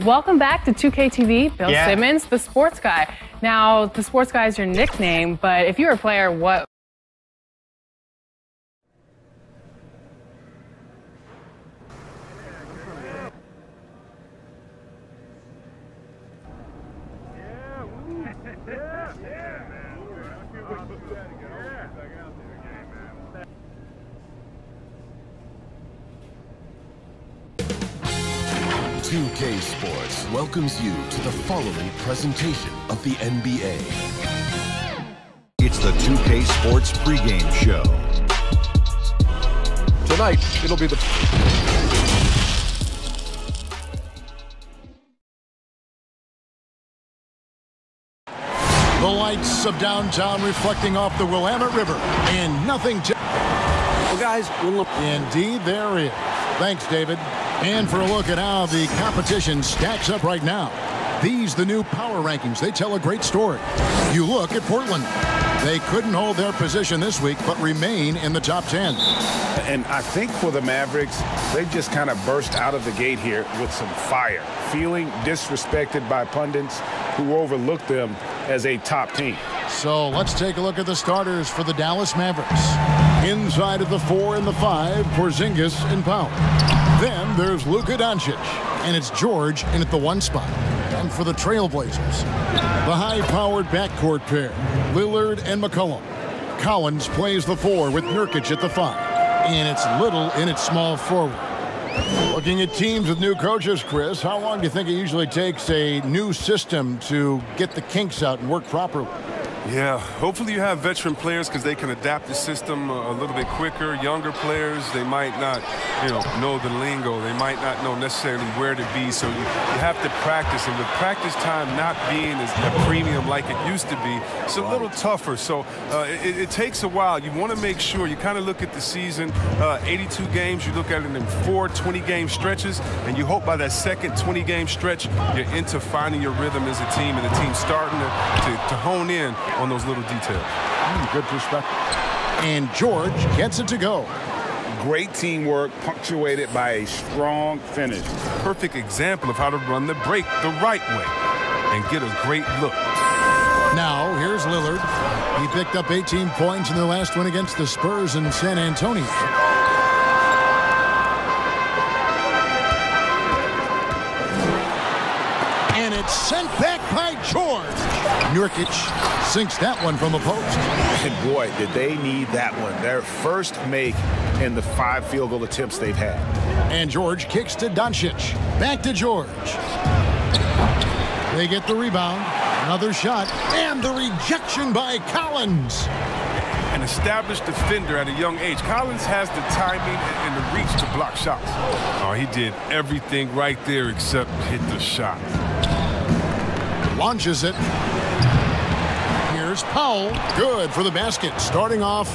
Welcome back to 2K TV. Bill Simmons, the sports guy. Now, the sports guy is your nickname, but if you were a player, what? "2K Sports welcomes you to the following presentation of the NBA. It's the 2K Sports pregame show. Tonight, it'll be the... The lights of downtown reflecting off the Willamette River, and nothing to... Well, guys, Indeed, there is. Thanks, David. And for a look at how the competition stacks up right now. These, the new power rankings, they tell a great story. You look at Portland. They couldn't hold their position this week, but remain in the top 10. And I think for the Mavericks, they just kind of burst out of the gate here with some fire, feeling disrespected by pundits who overlooked them as a top team. So let's take a look at the starters for the Dallas Mavericks. Inside of the 4 and the 5, Porzingis and Powell. Then there's Luka Doncic, and it's George in at the 1 spot. And for the Trailblazers, the high-powered backcourt pair, Lillard and McCollum. Collins plays the 4 with Nurkic at the 5, and it's Little in at small forward. Looking at teams with new coaches, Chris, how long do you think it usually takes a new system to get the kinks out and work properly? Yeah, hopefully you have veteran players because they can adapt the system a little bit quicker. Younger players, they might not, know the lingo. They might not know necessarily where to be. So you have to practice. And with practice time not being as a premium like it used to be, it's a little tougher. So it takes a while. You want to make sure you kind of look at the season, 82 games. You look at it in 4 20-game stretches, and you hope by that second 20-game stretch, you're into finding your rhythm as a team, and the team's starting to hone in on those little details. Good perspective. And George gets it to go. Great teamwork punctuated by a strong finish. Perfect example of how to run the break the right way and get a great look. Now, here's Lillard. He picked up 18 points in their last win against the Spurs in San Antonio. And it's sent back by George. Nurkic sinks that one from the post. And boy, did they need that one. Their first make in the 5 field goal attempts they've had. And George kicks to Doncic. Back to George. They get the rebound. Another shot. And the rejection by Collins. An established defender at a young age. Collins has the timing and the reach to block shots. Oh, he did everything right there except hit the shot. Launches it. Here's Powell. Good for the basket. Starting off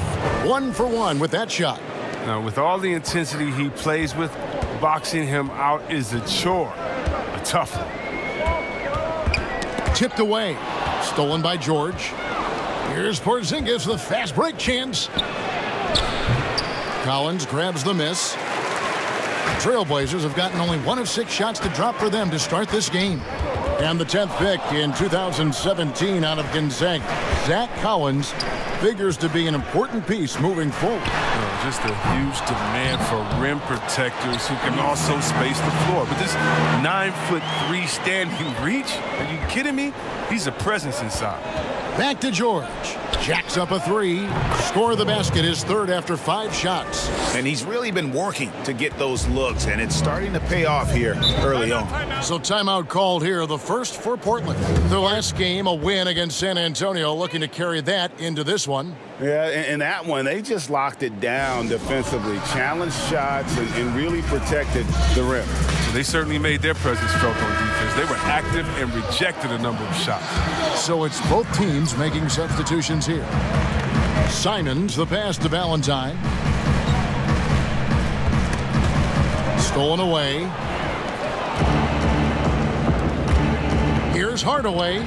1 for 1 with that shot. Now, with all the intensity he plays with, boxing him out is a chore. A tough one. Tipped away. Stolen by George. Here's Porzingis with a fast break chance. Collins grabs the miss. Trailblazers have gotten only 1 of 6 shots to drop for them to start this game. And the 10th pick in 2017 out of Gonzaga, Zach Collins, figures to be an important piece moving forward. Just a huge demand for rim protectors who can also space the floor. But this 9'3" standing reach, are you kidding me? He's a presence inside. Back to George. Jacks up a 3. Score the basket, his 3rd after 5 shots. And he's really been working to get those looks, and it's starting to pay off here early on. So timeout called here, the first for Portland. Their last game, a win against San Antonio, looking to carry that into this one. Yeah, in that one, they just locked it down defensively, challenged shots, and really protected the rim. So they certainly made their presence felt on defense. They were active and rejected a number of shots. So it's both teams making substitutions here. Simons, the pass to Valentine. Stolen away. Here's Hardaway.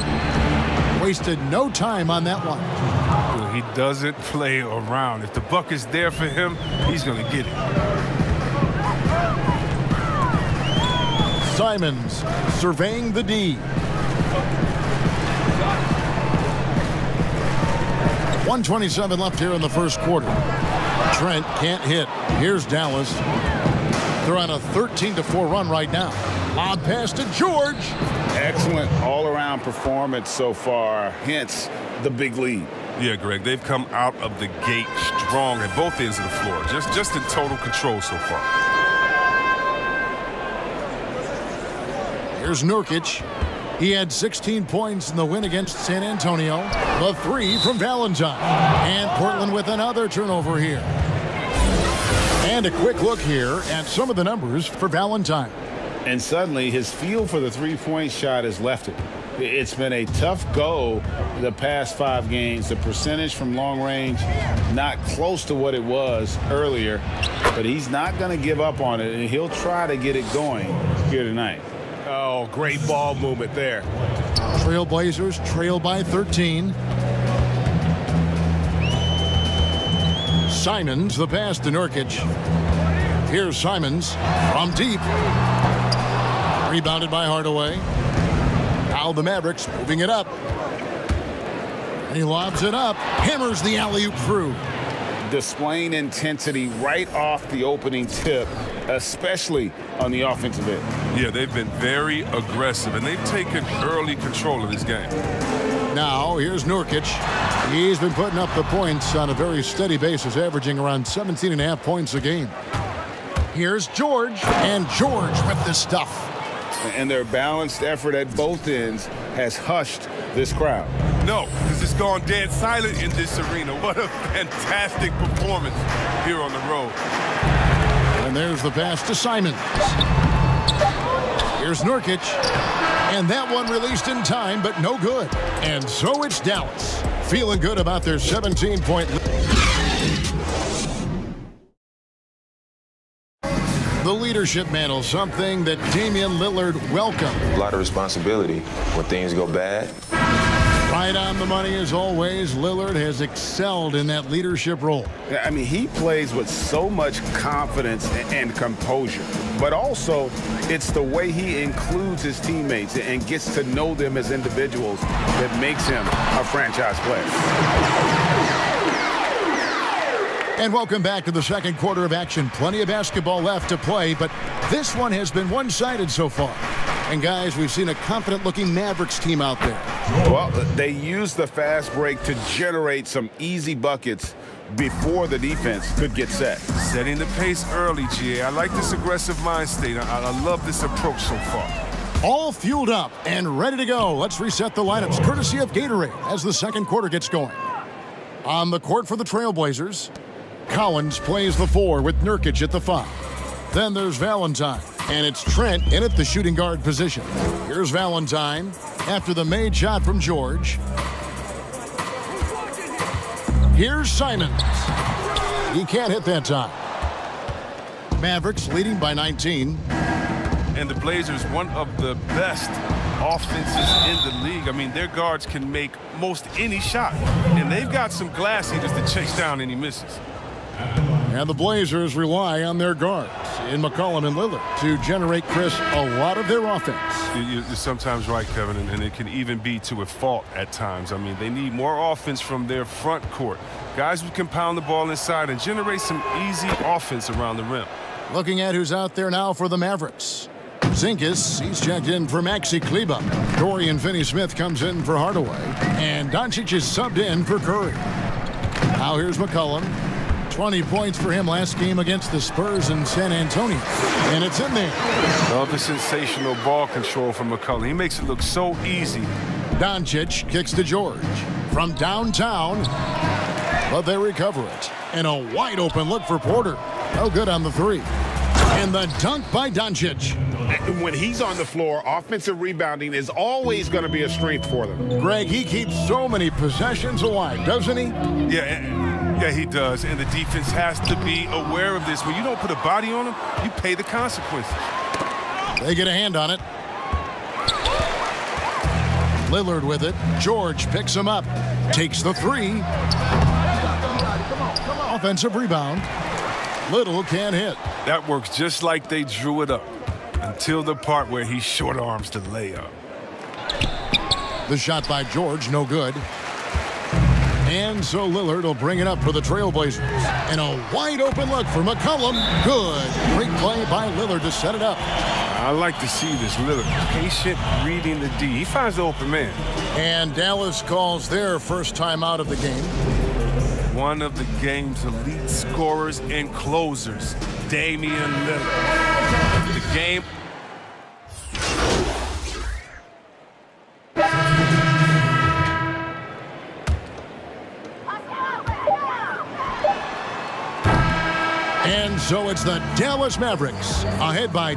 Wasted no time on that one. He doesn't play around. If the buck is there for him, he's going to get it. Simons surveying the D. 1:27 left here in the first quarter. Trent can't hit. Here's Dallas. They're on a 13-4 run right now. Lob pass to George. Excellent all-around performance so far, hence the big lead. Yeah, Greg, they've come out of the gate strong at both ends of the floor. Just in total control so far. Here's Nurkic. He had 16 points in the win against San Antonio. The three from Valentine. And Portland with another turnover here. And a quick look here at some of the numbers for Valentine. And suddenly his feel for the three-point shot has left it. It's been a tough go the past 5 games. The percentage from long range not close to what it was earlier, but he's not going to give up on it, and he'll try to get it going here tonight. Oh, great ball movement there. Trailblazers trail by 13. Simons, the pass to Nurkic. Here's Simons from deep. Rebounded by Hardaway. Now the Mavericks moving it up. And he lobs it up. Hammers the alley-oop through. Displaying intensity right off the opening tip, especially on the offensive end. Yeah, they've been very aggressive, and they've taken early control of this game. Now, here's Nurkic. He's been putting up the points on a very steady basis, averaging around 17.5 points a game. Here's George, and George with the stuff. And their balanced effort at both ends has hushed this crowd. No, because it's gone dead silent in this arena. What a fantastic performance here on the road. And there's the pass to Simons. Here's Nurkic. And that one released in time, but no good. And so it's Dallas, feeling good about their 17-point lead. The leadership mantle, something that Damian Lillard welcomed. A lot of responsibility when things go bad. Right on the money as always. Lillard has excelled in that leadership role. I mean, he plays with so much confidence and composure, but also it's the way he includes his teammates and gets to know them as individuals that makes him a franchise player. And welcome back to the second quarter of action. Plenty of basketball left to play, but this one has been one-sided so far. And guys, we've seen a confident-looking Mavericks team out there. Well, they used the fast break to generate some easy buckets before the defense could get set. Setting the pace early, GA. I like this aggressive mind state. I love this approach so far. All fueled up and ready to go. Let's reset the lineups, courtesy of Gatorade, as the second quarter gets going. On the court for the Trailblazers, Collins plays the 4 with Nurkic at the 5. Then there's Valentine, and it's Trent in at the shooting guard position. Here's Valentine after the made shot from George. Here's Simons. He can't hit that time. Mavericks leading by 19. And the Blazers, one of the best offenses in the league. I mean, their guards can make most any shot, and they've got some glass eaters to chase down any misses. And the Blazers rely on their guards in McCollum and Lillard to generate, Chris, a lot of their offense. You're sometimes right, Kevin, and it can even be to a fault at times. I mean, they need more offense from their front court. Guys who can pound the ball inside and generate some easy offense around the rim. Looking at who's out there now for the Mavericks. Zinkis, he's checked in for Maxi Kleba. Dorian Finney-Smith comes in for Hardaway. And Doncic is subbed in for Curry. Now here's McCollum. 20 points for him last game against the Spurs in San Antonio. And it's in there. Love the sensational ball control from McCollum. He makes it look so easy. Doncic kicks to George from downtown. But they recover it. And a wide open look for Porter. No good on the 3. And the dunk by Doncic. When he's on the floor, offensive rebounding is always going to be a strength for them. Greg, he keeps so many possessions alive, doesn't he? Yeah, he does. And the defense has to be aware of this. When you don't put a body on him, you pay the consequences. They get a hand on it. Lillard with it. George picks him up. Takes the 3. Offensive rebound. Little can't hit. That works just like they drew it up. until the part where he short arms the layup. The shot by George, no good. And so Lillard will bring it up for the Trailblazers. And a wide open look for McCollum. Good. Great play by Lillard to set it up. I like to see this. Lillard patient, reading the D. He finds the open man. And Dallas calls their first time out of the game. One of the game's elite scorers and closers, Damian Lillard. The game. And so it's the Dallas Mavericks ahead by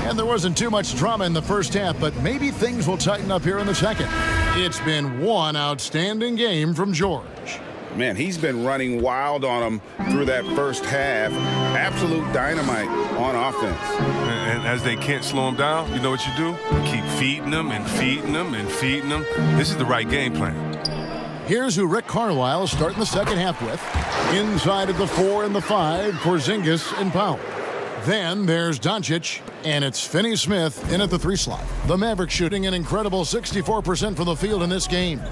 and there wasn't too much drama in the first half, but maybe things will tighten up here in the second. It's been one outstanding game from George. Man, he's been running wild on them through that first half. Absolute dynamite on offense. And as they can't slow him down, you know what you do? You keep feeding them and feeding them and feeding them. This is the right game plan. Here's who Rick Carlisle is starting the second half with. Inside of the 4 and the 5, Porzingis and Powell. Then there's Doncic, and it's Finney-Smith in at the 3 slot. The Mavericks shooting an incredible 64% from the field in this game.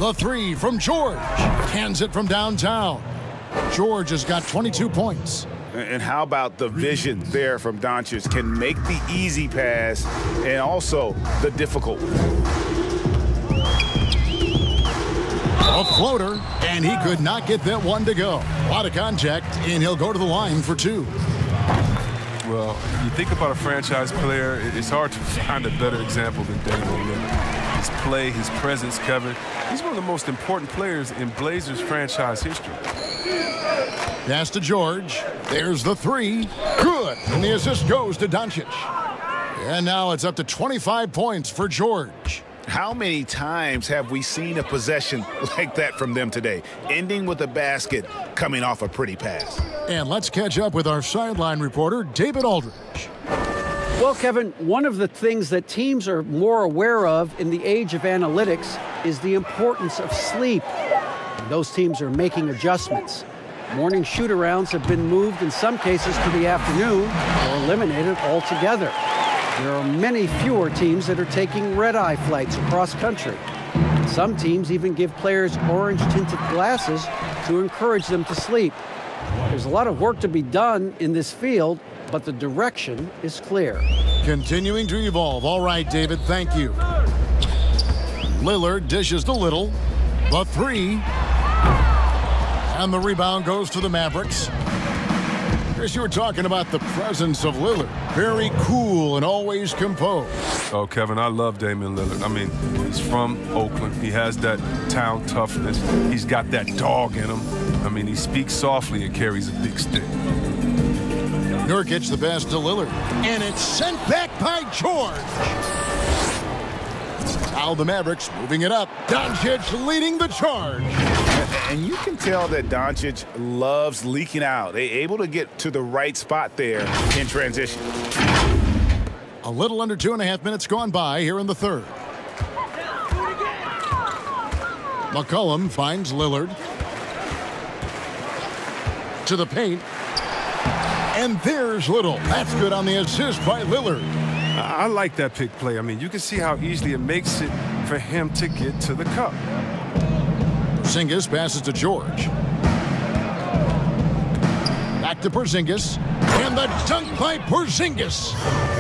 The 3 from George. Cans it from downtown. George has got 22 points. And how about the vision there from Doncic? Can make the easy pass and also the difficult. A floater, and he could not get that one to go. A lot of contact, and he'll go to the line for 2. Well, you think about a franchise player, it's hard to find a better example than Damian Lillard. His play, his presence, Kevin. He's one of the most important players in Blazers franchise history. Pass to George. There's the 3. Good. And the assist goes to Doncic. And now it's up to 25 points for George. How many times have we seen a possession like that from them today, ending with a basket coming off a pretty pass? And let's catch up with our sideline reporter, David Aldridge. Well, Kevin, one of the things that teams are more aware of in the age of analytics is the importance of sleep. And those teams are making adjustments. Morning shoot-arounds have been moved in some cases to the afternoon or eliminated altogether. There are many fewer teams that are taking red-eye flights across country. Some teams even give players orange-tinted glasses to encourage them to sleep. There's a lot of work to be done in this field, but the direction is clear. Continuing to evolve. All right, David, thank you. Lillard dishes to Little. The 3. And the rebound goes to the Mavericks. Chris, you were talking about the presence of Lillard. Very cool and always composed. Oh, Kevin, I love Damian Lillard. I mean, he's from Oakland. He has that town toughness. He's got that dog in him. I mean, he speaks softly and carries a big stick. Nurkic the pass to Lillard. And it's sent back by George. Now the Mavericks moving it up. Doncic leading the charge. And you can tell that Doncic loves leaking out. They're able to get to the right spot there in transition. A little under 2.5 minutes gone by here in the third. McCollum finds Lillard. To the paint. And there's Little. That's good on the assist by Lillard. I like that pick play. I mean, you can see how easily it makes it for him to get to the cup. Porzingis passes to George. Back to Porzingis. And the dunk by Porzingis.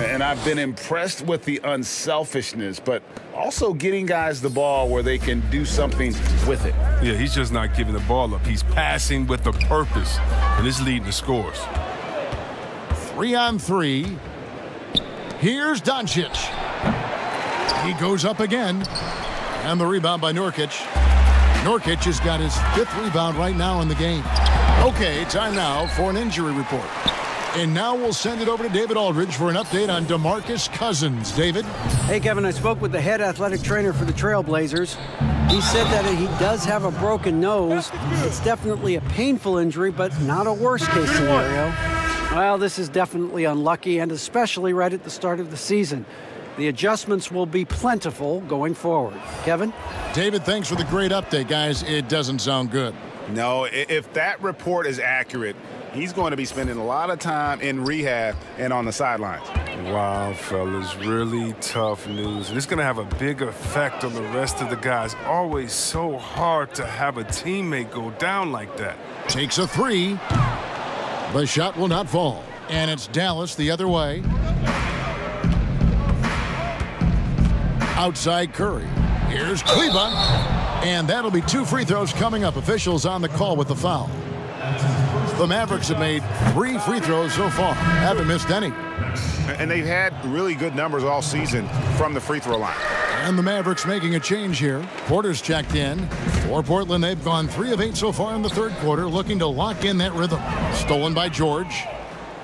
And I've been impressed with the unselfishness, but also getting guys the ball where they can do something with it. Yeah, he's just not giving the ball up. He's passing with a purpose, and it's leading to scores. 3-on-3. Here's Doncic. He goes up again. And the rebound by Nurkic. Nurkic has got his 5th rebound right now in the game. Okay, time now for an injury report. And now we'll send it over to David Aldridge for an update on DeMarcus Cousins. David? Hey, Kevin, I spoke with the head athletic trainer for the Trailblazers. He said that he does have a broken nose. It's definitely a painful injury, but not a worst-case scenario. Well, this is definitely unlucky, and especially right at the start of the season. The adjustments will be plentiful going forward. Kevin? David, thanks for the great update, guys. It doesn't sound good. No, if that report is accurate, he's going to be spending a lot of time in rehab and on the sidelines. Wow, fellas, really tough news. And it's going to have a big effect on the rest of the guys. Always so hard to have a teammate go down like that. Takes a three. The shot will not fall. And it's Dallas the other way. Outside Curry. Here's Kleba. And that'll be 2 free throws coming up. Officials on the call with the foul. The Mavericks have made 3 free throws so far. Haven't missed any. And they've had really good numbers all season from the free throw line. And the Mavericks making a change here. Porter's checked in. For Portland, they've gone 3 of 8 so far in the third quarter, looking to lock in that rhythm. Stolen by George.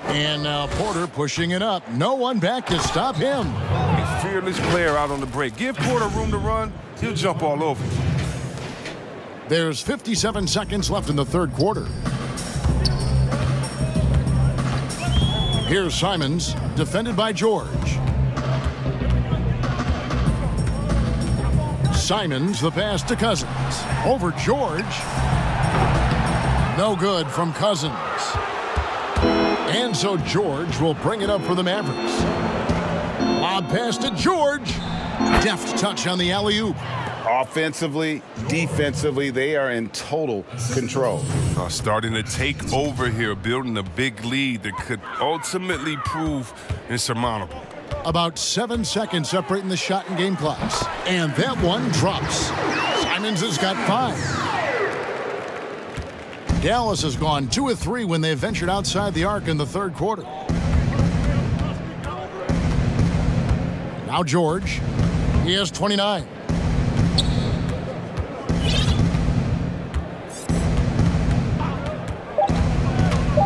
And now Porter pushing it up. No one back to stop him. A fearless player out on the break. Give Porter room to run, he'll jump all over. There's 57 seconds left in the third quarter. Here's Simons, defended by George. Simons, the pass to Cousins. Over George. No good from Cousins. And so George will bring it up for the Mavericks. Lob pass to George. Deft touch on the alley-oop. Offensively, defensively, they are in total control. Starting to take over here, building a big lead that could ultimately prove insurmountable. About 7 seconds separating the shot and game clocks. And that one drops. Simons has got 5. Dallas has gone 2 of 3 when they ventured outside the arc in the third quarter. Now George. He has 29.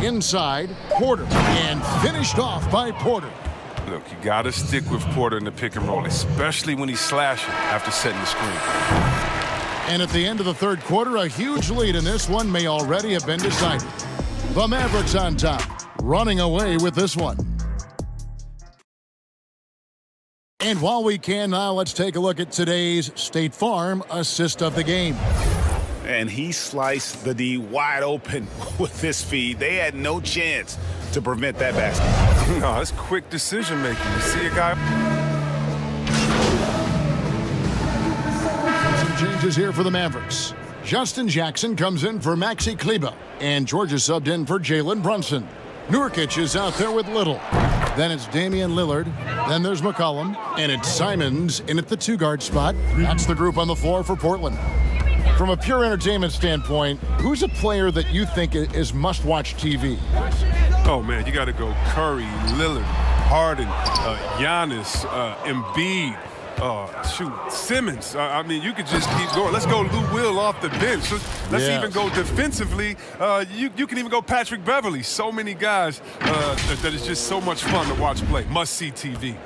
Inside, Porter. And finished off by Porter. Look, you got to stick with Porter in the pick and roll, especially when he's slashing after setting the screen. And at the end of the third quarter, a huge lead in this one may already have been decided. The Mavericks on top, running away with this one. And while we can now, let's take a look at today's State Farm assist of the game. And he sliced the D wide open with his feed. They had no chance to prevent that basket. No, that's quick decision making. You see a guy. Some changes here for the Mavericks. Justin Jackson comes in for Maxi Kleba. And Georgia subbed in for Jalen Brunson. Nurkic is out there with Little. Then it's Damian Lillard. Then there's McCollum. And it's Simons in at the 2-guard spot. That's the group on the floor for Portland. From a pure entertainment standpoint, who's a player that you think is must-watch TV? Oh, man, you got to go Curry, Lillard, Harden, Giannis, Embiid, Simmons. I mean, you could just keep going. Let's go Lou Will off the bench. Let's even go defensively. You can even go Patrick Beverly. So many guys that is just so much fun to watch play. Must-see TV.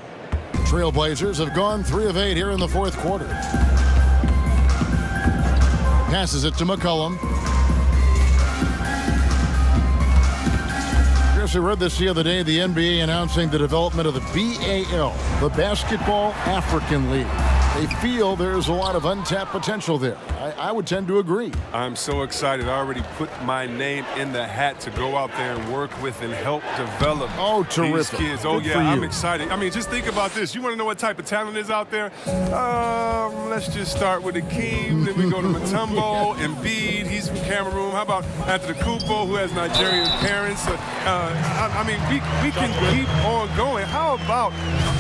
Trailblazers have gone 3 of 8 here in the fourth quarter. Passes it to McCollum. Chris, I read this the other day, the NBA announcing the development of the BAL, the Basketball African League. They feel there's a lot of untapped potential there. I would tend to agree. I'm so excited. I already put my name in the hat to go out there and work with and help develop these kids. Oh, yeah, I'm excited. I mean, just think about this. You want to know what type of talent is out there? Let's just start with Akeem. Then we go to Mutombo, Embiid. He's from Cameroon. How about Antetokounmpo, who has Nigerian parents? I mean, we can keep on going. How about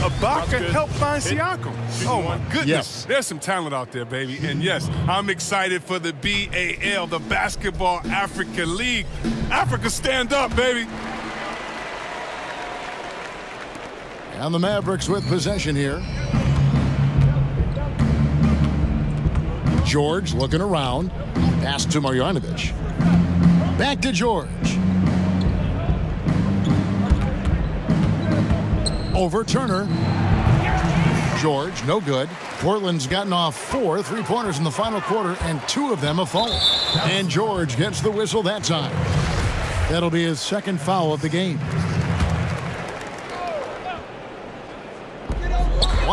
Ibaka help find Siakam? Oh, my goodness. Yes. There's some talent out there, baby. And, yes, I'm excited for the BAL, the Basketball African League. Africa, stand up, baby. And the Mavericks with possession here. George looking around. Pass to Marjanovic. Back to George. Over Turner. George, no good. Portland's gotten off 4 3-pointers in the final quarter, and 2 of them have fallen. And George gets the whistle that time. That'll be his second foul of the game.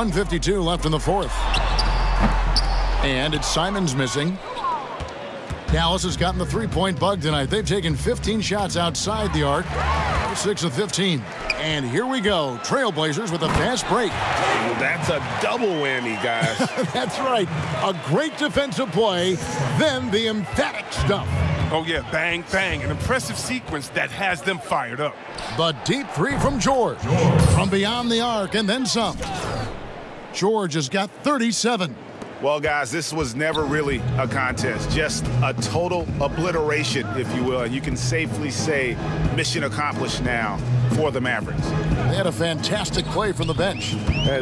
1:52 left in the fourth. And it's Simons missing. Dallas has gotten the three-point bug tonight. They've taken 15 shots outside the arc. 6 of 15. And here we go. Trailblazers with a fast break. That's a double whammy, guys. That's right. A great defensive play, then the emphatic stuff. Oh, yeah, bang, bang. An impressive sequence that has them fired up. The deep three from George. From beyond the arc and then some. George has got 37. Well, guys, this was never really a contest, just a total obliteration, if you will. And you can safely say mission accomplished now for the Mavericks. They had a fantastic play from the bench.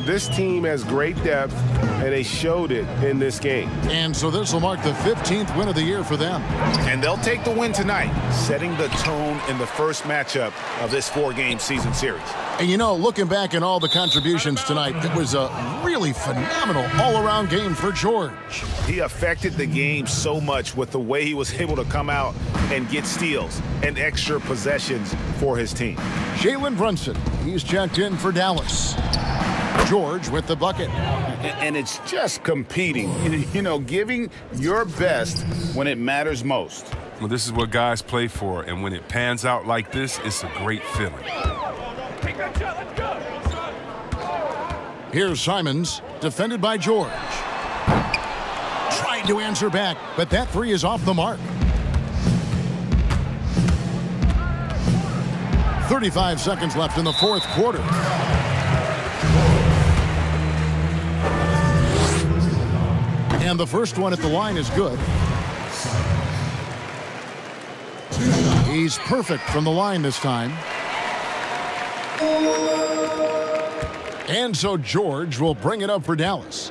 This team has great depth, and they showed it in this game. And so this will mark the 15th win of the year for them. And they'll take the win tonight, setting the tone in the first matchup of this 4-game season series. And, you know, looking back at all the contributions tonight, it was a really phenomenal all-around game for George. He affected the game so much with the way he was able to come out and get steals and extra possessions for his team. Jalen Brunson, he's checked in for Dallas. George with the bucket. And it's just competing, you know, giving your best when it matters most. Well, this is what guys play for, and when it pans out like this, it's a great feeling. Here's Simons, defended by George. Tried to answer back, but that three is off the mark. 35 seconds left in the fourth quarter. And the first one at the line is good. He's perfect from the line this time. And so George will bring it up for Dallas.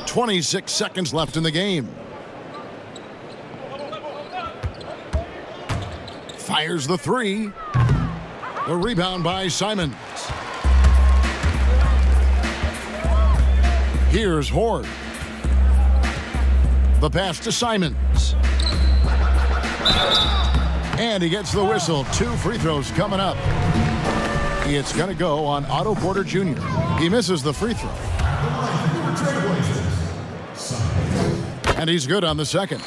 .26 seconds left in the game. Fires the three. The rebound by Simons. Here's Horde. The pass to Simons. And he gets the whistle. 2 free throws coming up. It's going to go on Otto Porter Jr. He misses the free throw. And he's good on the second.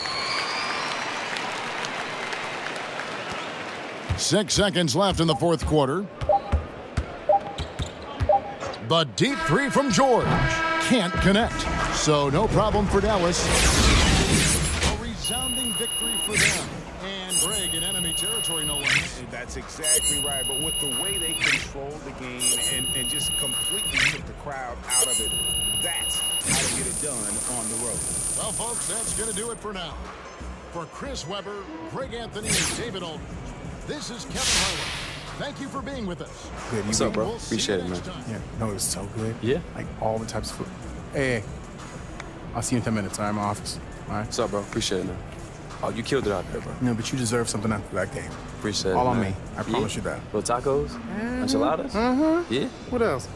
6 seconds left in the fourth quarter. The deep three from George. Can't connect. So no problem for Dallas. A resounding victory for them. And Greg in enemy territory, no less. That's exactly right. But with the way they controlled the game and just completely took the crowd out of it, that's how to get it done on the road. Well, folks, that's going to do it for now. For Chris Webber, Greg Anthony, and David Aldridge, this is Kevin Harlan. Thank you for being with us. Good. What's up, bro? Appreciate it, man. Yeah, no, it was so good. Yeah? Like all the types of food. Hey, I'll see you in 10 minutes. I'm in my office. All right? What's up, bro? Appreciate it, man. Oh, you killed it out there, bro. No, but you deserve something after that game. Appreciate it, all on man. me. I promise you that. Little tacos? Enchiladas? Mm-hmm. Yeah? What else?